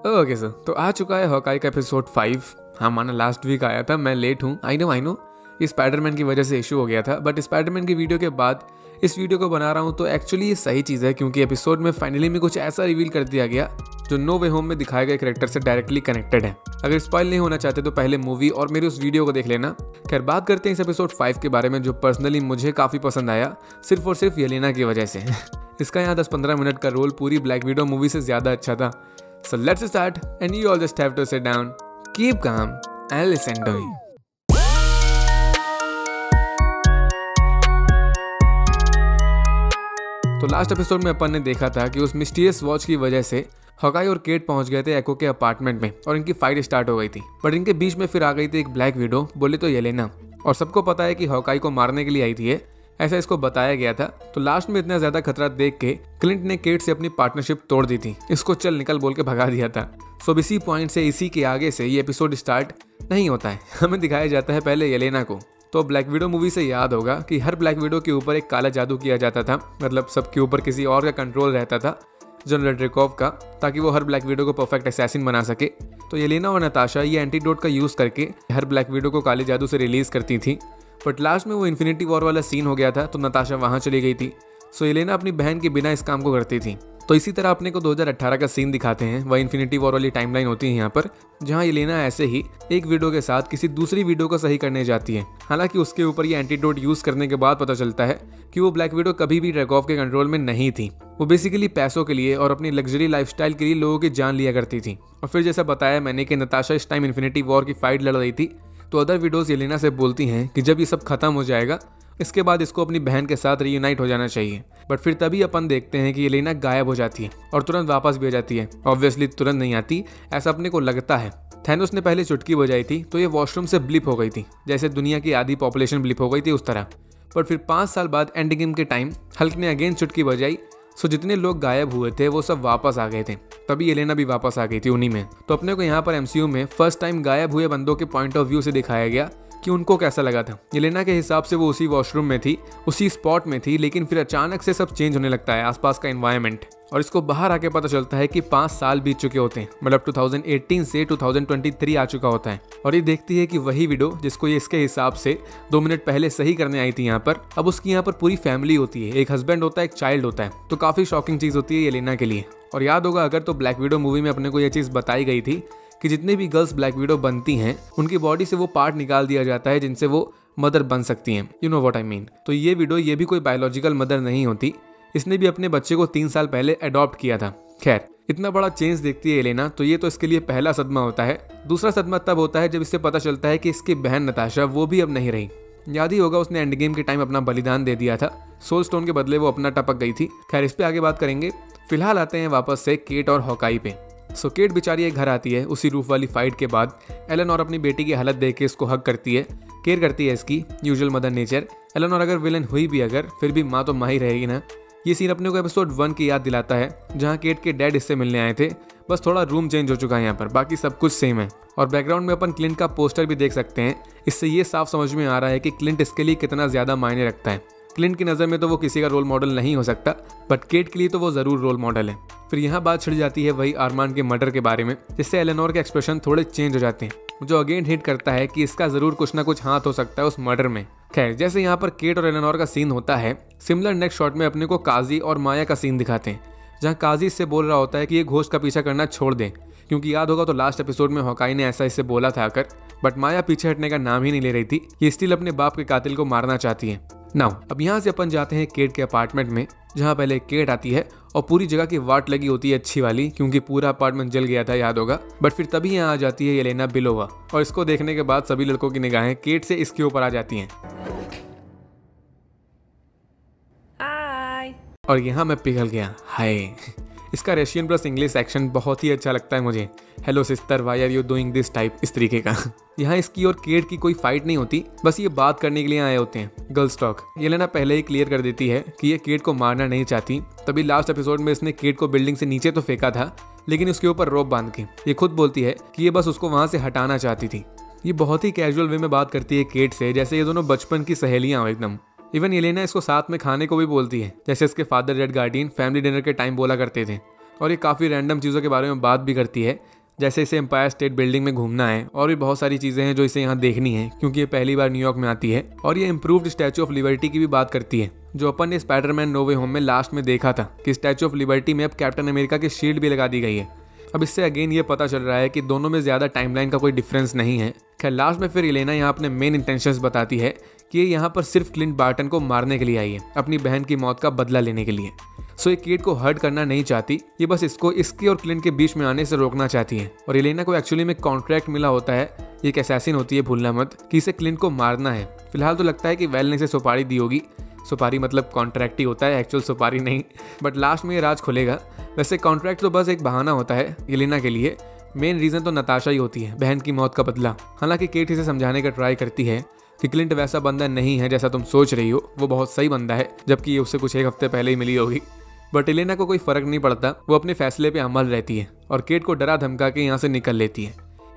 Okay sir, तो आ चुका है हॉकाई का एपिसोड 5। हाँ माना लास्ट वीक आया था, मैं लेट हूँ। आई नो ये स्पाइडरमैन की वजह से इशू हो गया था, बट स्पाइडरमैन की वीडियो के बाद इस वीडियो को बना रहा हूँ तो एक्चुअली ये सही चीज़ है, क्योंकि एपिसोड में फाइनली में कुछ ऐसा रिवील कर दिया गया जो नो वे होम में दिखाए गए कैरेक्टर से डायरेक्टली कनेक्टेड है। अगर स्पॉइल नहीं होना चाहते तो पहले मूवी और मेरी उस वीडियो को देख लेना। खैर बात करते हैं इस एपिसोड 5 के बारे में, जो पर्सनली मुझे काफ़ी पसंद आया, सिर्फ और सिर्फ येलेना की वजह से। इसका यहाँ 10-15 मिनट का रोल पूरी ब्लैक विडो मूवी से ज़्यादा अच्छा था। So let's start and you all just have to sit down, keep calm and listen to me. तो लास्ट एपिसोड में अपन ने देखा था कि उस मिस्टीरियस वॉच की वजह से हॉकाई और केट पहुंच गए थे एको के अपार्टमेंट में और इनकी फाइट स्टार्ट हो गई थी। बट इनके बीच में फिर आ गई थी एक ब्लैक विडो, बोले तो येलेना, और सबको पता है कि हॉकाई को मारने के लिए आई थी, ऐसा इसको बताया गया था। तो लास्ट में इतना ज्यादा खतरा देख के क्लिंट ने केट से अपनी पार्टनरशिप तोड़ दी थी, इसको चल निकल बोल के भगा दिया था। सो इसी पॉइंट से, इसी के आगे से ये एपिसोड स्टार्ट नहीं होता है। हमें दिखाया जाता है पहले येलेना को। तो ब्लैक विडो मूवी से याद होगा कि हर ब्लैक विडो के ऊपर एक काला जादू किया जाता था, मतलब सबके ऊपर किसी और का कंट्रोल रहता था, जनरल ड्रेकॉव का, ताकि वो हर ब्लैक विडो को परफेक्ट असैसिन बना सके। तो येलेना और नताशा ये एंटीडोट का यूज करके हर ब्लैक विडो को काले जादू से रिलीज करती थी। बट लास्ट में वो इन्फिनिटी वॉर वाला सीन हो गया था, तो नताशा वहाँ चली गई थी। सो येलेना अपनी बहन के बिना इस काम को करती थी। तो इसी तरह अपने को 2018 का सीन दिखाते हैं, वह इन्फिनिटी वॉर वाली टाइमलाइन होती है यहाँ पर, जहाँ येलेना ऐसे ही एक वीडियो के साथ किसी दूसरी वीडियो को सही करने जाती है। हालांकि उसके ऊपर ये एंटीडोट यूज करने के बाद पता चलता है कि वो ब्लैक विडो कभी भी ड्रेकॉव के कंट्रोल में नहीं थी। वो बेसिकली पैसों के लिए और अपनी लग्जरी लाइफस्टाइल के लिए लोगों की जान लिया करती थी। और फिर जैसा बताया मैंने कि नताशा इस टाइम इन्फिनिटी वॉर की फाइट लड़ रही थी, तो अदर वीडियोस येलेना से बोलती हैं कि जब ये सब खत्म हो जाएगा इसके बाद इसको अपनी बहन के साथ रीयूनाइट हो जाना चाहिए। बट फिर तभी अपन देखते हैं कि येलेना गायब हो जाती है और तुरंत वापस भी आ जाती है। ऑब्वियसली तुरंत नहीं आती, ऐसा अपने को लगता है। थैनोस ने पहले चुटकी बजाई थी तो ये वॉशरूम से ब्लिप हो गई थी, जैसे दुनिया की आधी पॉपुलेशन ब्लिप हो गई थी उस तरह। बट फिर 5 साल बाद एंड गेम के टाइम हल्क ने अगेन चुटकी बजाई, सो जितने लोग गायब हुए थे वो सब वापस आ गए थे। तभी येलेना भी वापस आ गई थी उन्हीं में। तो अपने को यहाँ पर एमसीयू में फर्स्ट टाइम गायब हुए बंदों के पॉइंट ऑफ व्यू से दिखाया गया कि उनको कैसा लगा था। येलेना के हिसाब से वो उसी वॉशरूम में थी, उसी स्पॉट में थी, लेकिन फिर अचानक से सब चेंज होने लगता है, आसपास का एनवायरनमेंट। और इसको बाहर आके पता चलता है कि 5 साल बीत चुके होते हैं, मतलब 2018 से 2023 आ चुका होता है। और ये देखती है कि वही विडो जिसको ये इसके हिसाब से 2 मिनट पहले सही करने आई थी यहाँ पर, अब उसकी यहाँ पर पूरी फैमिली होती है, एक हस्बैंड होता है, एक चाइल्ड होता है। तो काफी शॉकिंग चीज होती है येलेना के लिए। और याद होगा अगर, तो ब्लैक विडो मूवी में अपने को यह चीज बताई गई थी कि जितने भी गर्ल्स ब्लैक विडो बनती हैं उनकी बॉडी से वो पार्ट निकाल दिया जाता है जिनसे वो मदर बन सकती हैं। You know what I mean. तो ये विडो ये भी कोई बायोलॉजिकल मदर नहीं होती, इसने भी अपने बच्चे को 3 साल पहले अडॉप्ट किया था। खैर इतना बड़ा चेंज देखती है येलेना, तो ये तो इसके लिए पहला सदमा होता है। दूसरा सदमा तब होता है जब इससे पता चलता है कि इसकी बहन नताशा वो भी अब नहीं रही। याद ही होगा उसने एंड गेम के टाइम अपना बलिदान दे दिया था, सोल स्टोन के बदले वो अपना टपक गई थी। खैर इस पे आगे बात करेंगे। फिलहाल आते हैं वापस से केट और हॉकाई पे। सो केट बेचारी एक घर आती है उसी रूफ वाली फाइट के बाद। एलेनोर अपनी बेटी की हालत देख के इसको हक करती है, केयर करती है इसकी, यूजुअल मदर नेचर। एलेनोर अगर विलन हुई भी अगर, फिर भी माँ तो माँ ही रहेगी ना। ये सीन अपने को एपिसोड 1 की याद दिलाता है, जहाँ केट के डैड इससे मिलने आए थे, बस थोड़ा रूम चेंज हो चुका है यहाँ पर, बाकी सब कुछ सेम है। और बैकग्राउंड में अपन क्लिंट का पोस्टर भी देख सकते हैं। इससे ये साफ समझ में आ रहा है कि क्लिंट इसके लिए कितना ज्यादा मायने रखता है। क्लिंट की नज़र में तो वो किसी का रोल मॉडल नहीं हो सकता, बट केट के लिए तो वो ज़रूर रोल मॉडल है। फिर यहाँ बात छिड़ जाती है वही आर्मान के मर्डर के बारे में, जिससे एलेनोर के एक्सप्रेशन थोड़े चेंज हो जाते हैं, जो अगेन हिट करता है कि इसका ज़रूर कुछ ना कुछ हाथ हो सकता है उस मर्डर में। खैर जैसे यहाँ पर केट और एलेनोर का सीन होता है, सिमिलर नेक्स्ट शॉट में अपने को काजी और माया का सीन दिखाते हैं, जहाँ काजी इससे बोल रहा होता है कि ये घोस्ट का पीछा करना छोड़ दें, क्योंकि याद होगा तो लास्ट एपिसोड में हॉकाई ने ऐसा इससे बोला था आकर। बट माया पीछे हटने का नाम ही नहीं ले रही थी, ये स्टिल अपने बाप के कातिल को मारना चाहती है। नाउ अब यहाँ से अपन जाते हैं केट के अपार्टमेंट में, जहाँ पहले केट आती है और पूरी जगह की वाट लगी होती है अच्छी वाली, क्योंकि पूरा अपार्टमेंट जल गया था याद होगा। बट फिर तभी यहाँ आ जाती है येलेना बिलोवा, और इसको देखने के बाद सभी लड़कों की निगाहें केट से इसके ऊपर आ जाती हैं। और यहाँ मैं पिघल गया, हाय। इसका रशियन प्लस इंग्लिश एक्शन बहुत ही अच्छा लगता है मुझे। Hello sister why are you doing this type, इस तरीके का। यहाँ इसकी और केट की कोई फाइट नहीं होती, बस ये बात करने के लिए आए होते हैं, गर्ल्स टॉक। येलेना पहले ही क्लियर कर देती है कि ये केट को मारना नहीं चाहती। तभी लास्ट एपिसोड में इसने केट को बिल्डिंग से नीचे तो फेंका था, लेकिन उसके ऊपर रोप बांध के। ये खुद बोलती है कि ये बस उसको वहां से हटाना चाहती थी। ये बहुत ही कैजुअल वे में बात करती है केट से, जैसे ये दोनों बचपन की सहेलियां हो एकदम। इवन येलेना इसको साथ में खाने को भी बोलती है, जैसे इसके father red guardian family dinner के टाइम बोला करते थे। और ये काफ़ी रैंडम चीज़ों के बारे में बात भी करती है, जैसे इसे एम्पायर स्टेट बिल्डिंग में घूमना है और भी बहुत सारी चीज़ें हैं जो इसे यहाँ देखनी है क्योंकि ये पहली बार न्यूयॉर्क में आती है। और ये इम्प्रूव्ड स्टैचू ऑफ लिबर्टी की भी बात करती है, जो अपन ने स्पाइडरमैन नो वे होम में लास्ट में देखा था कि स्टैचू ऑफ लिबर्टी में अब कैप्टन अमेरिका की शील्ड भी लगा दी गई है। अब इससे अगेन ये पता चल रहा है कि दोनों में ज़्यादा टाइमलाइन का कोई डिफरेंस नहीं है। खैर लास्ट में फिर येलेना यहाँ अपने मेन इंटेंशंस बताती है कि ये यहाँ पर सिर्फ क्लिंट बार्टन को मारने के लिए आई है, अपनी बहन की मौत का बदला लेने के लिए। सो ये केट को हर्ट करना नहीं चाहती, ये बस इसको इसके और क्लिंट के बीच में आने से रोकना चाहती है। और येलेना को एक्चुअली में कॉन्ट्रैक्ट मिला होता है, ये एक असैसिन होती है भूलना मत, कि इसे क्लिंट को मारना है। फिलहाल तो लगता है कि वेल ने इसे सुपारी दी होगी, सुपारी मतलब कॉन्ट्रैक्ट ही होता है, एक्चुअल सुपारी नहीं, बट लास्ट में ये राज खुलेगा। वैसे कॉन्ट्रैक्ट तो बस एक बहाना होता है येलेना के लिए, मेन रीज़न तो नताशा ही होती है, बहन की मौत का बदला। हालांकि केट इसे समझाने का ट्राई करती है कि क्लिंट वैसा बंदा नहीं है जैसा तुम सोच रही हो, वो बहुत सही बंदा है, जबकि ये उससे कुछ एक हफ्ते पहले ही मिली होगी। बट येलेना को कोई फर्क नहीं पड़ता, वो अपने फैसले पे अमल रहती है और केट को डरा धमका के यहाँ से निकल लेती है।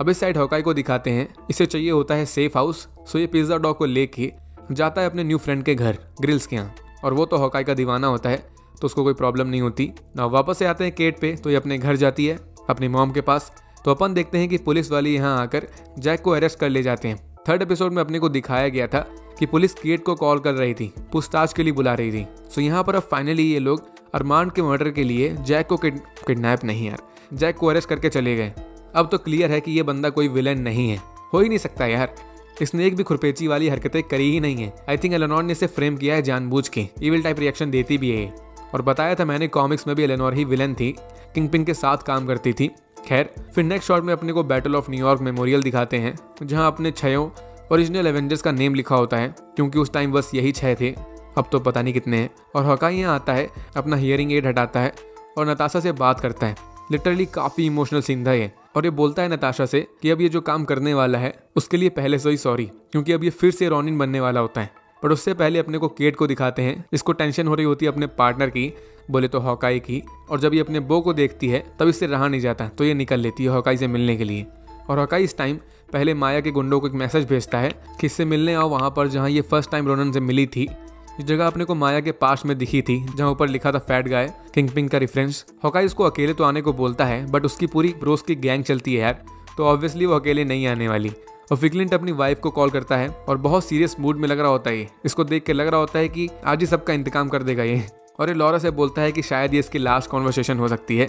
अब इस साइड हॉकाई को दिखाते हैं, इसे चाहिए होता है सेफ हाउस। सो ये पिज्जा डॉग को लेके जाता है अपने न्यू फ्रेंड के घर ग्रिल्स के यहाँ, और वो तो हॉकाई का दीवाना होता है तो उसको कोई प्रॉब्लम नहीं होती ना। वापस से आते हैं केट पे, तो ये अपने घर जाती है अपनी मॉम के पास। तो अपन देखते हैं कि पुलिस वाले यहाँ आकर जैक को अरेस्ट कर ले जाते हैं। थर्ड एपिसोड में अपने को दिखाया गया था कि पुलिस केट को कॉल कर रही थी, पूछताछ के लिए बुला रही थी। सो यहाँ पर अब फाइनली ये लोग अरमान के मर्डर के लिए जैक को किडनैप नहीं यार, जैक को अरेस्ट करके चले गए। अब तो क्लियर है कि ये बंदा कोई विलेन नहीं है, हो ही नहीं सकता यार, इसने एक भी खुरपेची वाली हरकतें करी ही नहीं है। आई थिंक एलेनोर ने इसे फ्रेम किया है जानबूझ के, इविल टाइप रिएक्शन देती भी है। और बताया था मैंने कॉमिक्स में भी एलेनोर ही विलेन थी, किंगपिन के साथ काम करती थी। खैर फिर नेक्स्ट शॉट में अपने को बैटल ऑफ न्यूयॉर्क मेमोरियल दिखाते हैं, जहां अपने 6 ओरिजिनल एवेंजर्स का नेम लिखा होता है, क्योंकि उस टाइम बस यही 6 थे, अब तो पता नहीं कितने हैं। और हॉकाई यहाँ आता है, अपना हियरिंग एड हटाता है और नताशा से बात करता है। लिटरली काफ़ी इमोशनल सीन था ये, और ये बोलता है नताशा से कि अब ये जो काम करने वाला है उसके लिए पहले से ही सॉरी, क्योंकि अब ये फिर से रॉनिन बनने वाला होता है। पर उससे पहले अपने को केट को दिखाते हैं, इसको टेंशन हो रही होती है अपने पार्टनर की, बोले तो हॉकाई की। और जब ये अपने बो को देखती है तब इससे रहा नहीं जाता, तो ये निकल लेती है हॉकाई से मिलने के लिए। और हॉकाई इस टाइम पहले माया के गुंडों को एक मैसेज भेजता है कि इससे मिलने आओ वहाँ पर जहाँ ये फर्स्ट टाइम रोनन से मिली थी। इस जगह अपने को माया के पास में दिखी थी, जहाँ ऊपर लिखा था फैट गाय, किंगपिन का रेफरेंस। हॉकाई उसको अकेले तो आने को बोलता है, बट उसकी पूरी ब्रोस की गैंग चलती है यार, तो ऑब्वियसली वो अकेले नहीं आने वाली। और फिकलिंट अपनी वाइफ को कॉल करता है और बहुत सीरियस मूड में लग रहा होता है ये, इसको देख के लग रहा होता है कि आज ही सबका इंतकाम कर देगा ये। और ये लॉरा से बोलता है कि शायद ये इसकी लास्ट कॉन्वर्सेशन हो सकती है,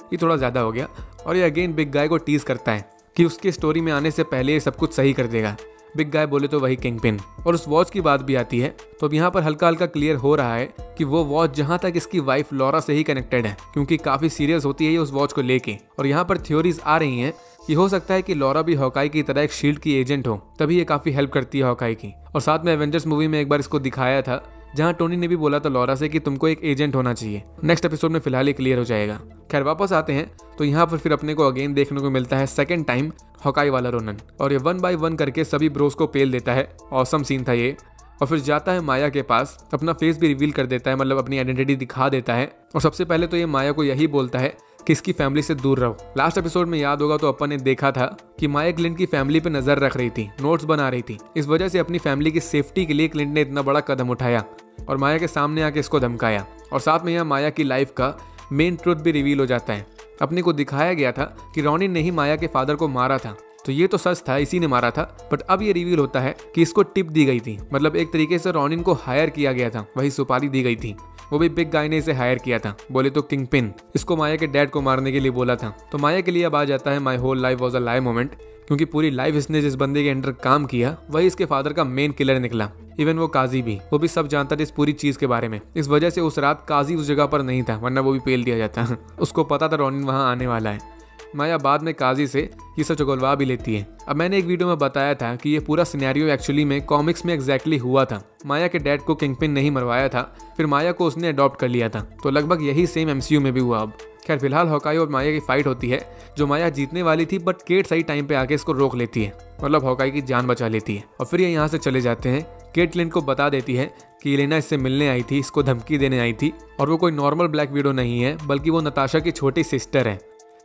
ये थोड़ा ज़्यादा हो गया। और ये अगेन बिग गाय को टीज करता है कि उसकी स्टोरी में आने से पहले ये सब कुछ सही कर देगा। बिग गाय बोले तो वही किंगपिन। और उस वॉच की बात भी आती है, तो अब यहाँ पर हल्का हल्का क्लियर हो रहा है कि वो वॉच जहाँ तक इसकी वाइफ लॉरा से ही कनेक्टेड है, क्योंकि काफ़ी सीरियस होती है ये उस वॉच को लेके। और यहाँ पर थ्योरीज आ रही हैं कि हो सकता है कि लॉरा भी हॉकाई की तरह एक शील्ड की एजेंट हो, तभी ये काफ़ी हेल्प करती है हॉकाई की। और साथ में एवेंजर्स मूवी में एक बार इसको दिखाया था, जहां टोनी ने भी बोला था लॉरा से कि तुमको एक एजेंट होना चाहिए। नेक्स्ट एपिसोड में फिलहाल ही क्लियर हो जाएगा। खैर वापस आते हैं, तो यहाँ पर फिर अपने को अगेन देखने को मिलता है सेकंड टाइम हॉकाई वाला रोनन, और ये 1 बाय 1 करके सभी ब्रोस को पेल देता है। ऑसम सीन था ये। और फिर जाता है माया के पास, अपना फेस भी रिवील कर देता है, मतलब अपनी आइडेंटिटी दिखा देता है। और सबसे पहले तो ये माया को यही बोलता है कि इसकी फैमिली से दूर रहो। लास्ट एपिसोड में याद होगा तो अपन ने देखा था कि माया क्लिंट की फैमिली पे नजर रख रही थी, नोट्स बना रही थी। इस वजह से अपनी फैमिली की सेफ्टी के लिए क्लिंट ने इतना बड़ा कदम उठाया और माया के सामने आके इसको धमकाया। और साथ में यहाँ माया की लाइफ का मेन ट्रुथ भी रिवील हो जाता है। अपने को दिखाया गया था कि रॉनिन ने ही माया के फादर को मारा था, तो ये तो सच था, इसी ने मारा था। बट अब ये रिवील होता है कि इसको टिप दी गई थी, मतलब एक तरीके से रॉनिन को हायर किया गया था, वही सुपारी दी गई थी, वो भी बिग गाय ने इसे हायर किया था, बोले तो किंगपिन। इसको माया के डैड को मारने के लिए बोला था। तो माया के लिए अब आ जाता है my whole life was a lie moment, क्योंकि पूरी लाइफ इसने जिस बंदे के अंडर काम किया वही इसके फादर का मेन किलर निकला। इवन वो काजी भी, वो भी सब जानता था इस पूरी चीज के बारे में। इस वजह से उस रात काजी उस जगह पर नहीं था, वरना वो भी पेल दिया जाता। उसको पता था रॉनिन वहां आने वाला है। माया बाद में काजी से ये सब चुगलवा भी लेती है। अब मैंने एक वीडियो में बताया था कि ये पूरा सिनेरियो एक्चुअली में कॉमिक्स में एग्जैक्टली हुआ था। माया के डैड को किंगपिन नहीं मरवाया था, फिर माया को उसने अडॉप्ट कर लिया था, तो लगभग यही सेम एमसीयू में भी हुआ अब। खैर फिलहाल हॉकाई और माया की फाइट होती है, जो माया जीतने वाली थी, बट केट सही टाइम पे आके इसको रोक लेती है, मतलब हॉकाई की जान बचा लेती है। और फिर ये यहाँ से चले जाते हैं। केट क्लिंट को बता देती है कि येलेना इससे मिलने आई थी, इसको धमकी देने आई थी, और वो कोई नॉर्मल ब्लैक विडो नहीं है, बल्कि वो नताशा की छोटी सिस्टर है।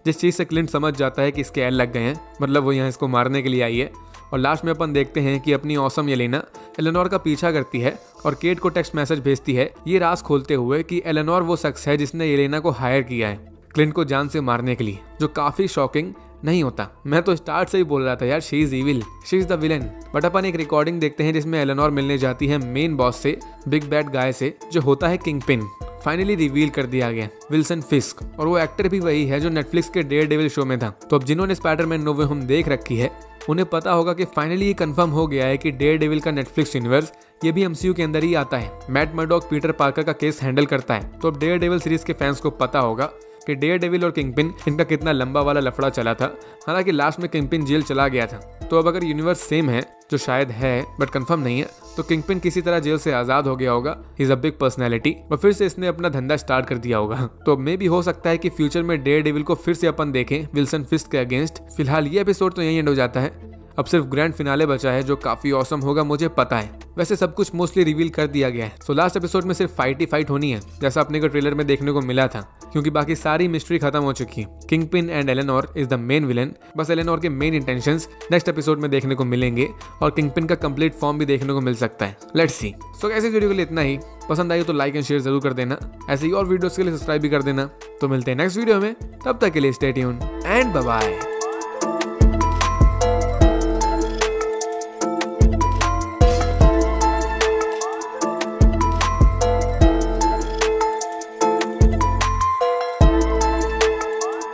जिस चीज़ से क्लिंट समझ जाता है कि इसके एल लग गए हैं, मतलब वो यहाँ इसको मारने के लिए आई है। और लास्ट में अपन देखते हैं कि अपनी ऑसम येलेना एलेनोर का पीछा करती है और केट को टेक्स्ट मैसेज भेजती है ये राज खोलते हुए कि एलेनोर वो शख्स है जिसने येलेना को हायर किया है। क्लिंट को जान से मारने के लिए, जो काफी शॉकिंग नहीं होता। मैं तो स्टार्ट से ही बोल रहा था यार, she is evil, she is the villain. But अपन एक रिकॉर्डिंग देखते हैं जिसमें एलेनोर मिलने जाती है मेन बॉस से, बिग बैड गाय से, जो होता है किंगपिन। फाइनली रिवील कर दिया गया विल्सन फिस्क, और वो एक्टर भी वही है जो नेटफ्लिक्स के डेयरडेविल शो में था। तो अब जिन्होंने स्पाइडरमैन नो वे होम देख रखी है उन्हें पता होगा कि फाइनली ये कंफर्म हो गया है कि डेयरडेविल का नेटफ्लिक्स यूनिवर्स ये भी एमसीयू के अंदर ही आता है। मैट मर्डॉक पीटर पार्कर का केस हैंडल करता है। तो अब डेयरडेविल सीरीज के फैंस को पता होगा कि डेयरडेविल और किंगपिन इनका कितना लंबा वाला लफड़ा चला था। हालांकि लास्ट में किंगपिन जेल चला गया था। तो अब अगर यूनिवर्स सेम है, जो शायद है बट कंफर्म नहीं है, तो किंगपिन किसी तरह जेल से आजाद हो गया होगा। He is a big personality और फिर से इसने अपना धंधा स्टार्ट कर दिया होगा। तो मे भी हो सकता है कि फ्यूचर में डेयरडेविल को फिर से अपन देखें विल्सन फिस्क के अगेंस्ट। फिलहाल ये एपिसोड तो यही एंड हो जाता है। अब सिर्फ ग्रैंड फिनाले बचा है जो काफी ऑसम होगा, मुझे पता है। वैसे सब कुछ मोस्टली रिवील कर दिया गया है। सो लास्ट एपिसोड में सिर्फ फाइट ही फाइट होनी है, जैसा अपने को ट्रेलर में देखने को मिला था, क्योंकि बाकी सारी मिस्ट्री खत्म हो चुकी है। Kingpin and Eleanor is the main villain. बस एलेनोर के मेन इंटेंशंस नेक्स्ट एपिसोड में देखने को मिलेंगे और किंगपिन का कंप्लीट फॉर्म भी देखने को मिल सकता है। Let's see. सो ऐसे वीडियो के लिए इतना ही। पसंद आई तो लाइक एंड शेयर जरूर कर देना। ऐसे ही और वीडियोस के लिए सब्सक्राइब भी कर देना। तो मिलते हैं नेक्स्ट वीडियो में, तब तक के लिए stay tuned and bye bye.